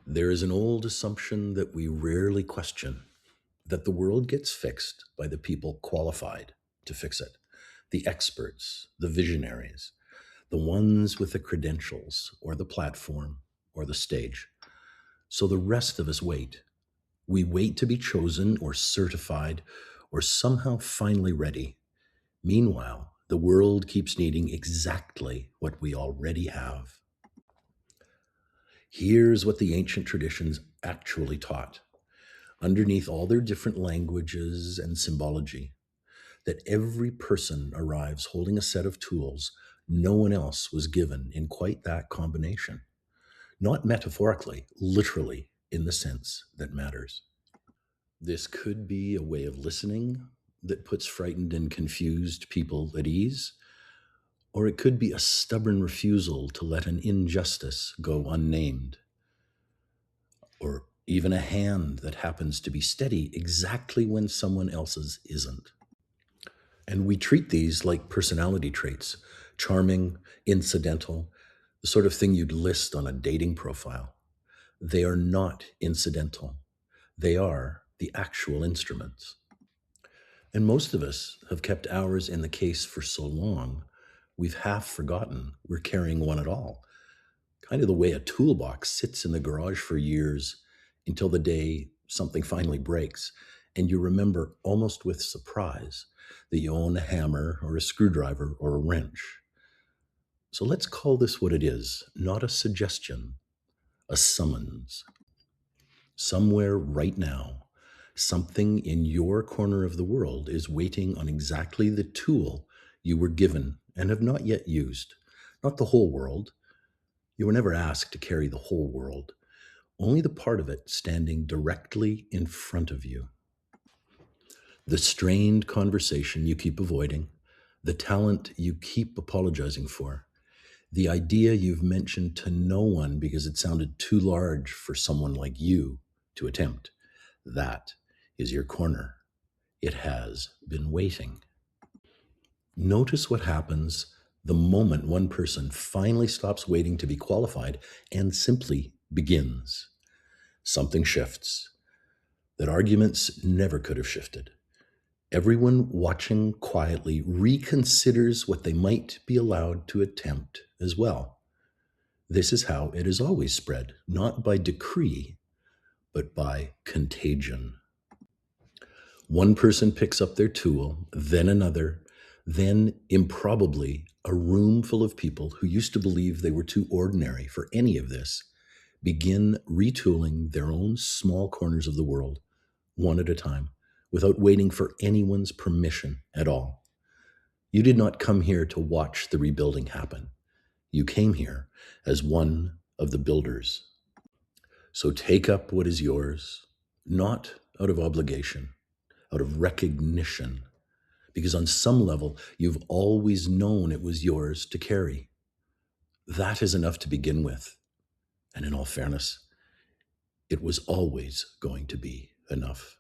There is an old assumption that we rarely question, that the world gets fixed by the people qualified to fix it, the experts, the visionaries, the ones with the credentials or the platform or the stage. So the rest of us wait. We wait to be chosen or certified or somehow finally ready. Meanwhile, the world keeps needing exactly what we already have. Here's what the ancient traditions actually taught, underneath all their different languages and symbology, that every person arrives holding a set of tools no one else was given in quite that combination. Not metaphorically, literally, in the sense that matters. This could be a way of listening that puts frightened and confused people at ease, or it could be a stubborn refusal to let an injustice go unnamed, or even a hand that happens to be steady exactly when someone else's isn't. And we treat these like personality traits, charming, incidental, the sort of thing you'd list on a dating profile. They are not incidental, they are the actual instruments. And most of us have kept ours in the case for so long, we've half forgotten we're carrying one at all. Kind of the way a toolbox sits in the garage for years until the day something finally breaks, and you remember almost with surprise that you own a hammer or a screwdriver or a wrench. So let's call this what it is, not a suggestion, a summons. Somewhere right now, something in your corner of the world is waiting on exactly the tool you were given and have not yet used. Not the whole world. You were never asked to carry the whole world, only the part of it standing directly in front of you. The strained conversation you keep avoiding, the talent you keep apologizing for, the idea you've mentioned to no one because it sounded too large for someone like you to attempt. That is your corner. It has been waiting. Notice what happens the moment one person finally stops waiting to be qualified and simply begins. Something shifts that arguments never could have shifted. Everyone watching quietly reconsiders what they might be allowed to attempt as well. This is how it is always spread, not by decree, but by contagion. One person picks up their tool, then another, then improbably a room full of people who used to believe they were too ordinary for any of this begin retooling their own small corners of the world, one at a time, without waiting for anyone's permission at all. You did not come here to watch the rebuilding happen. You came here as one of the builders. So take up what is yours, not out of obligation, out of recognition, because on some level, you've always known it was yours to carry. That is enough to begin with. And in all fairness, it was always going to be enough.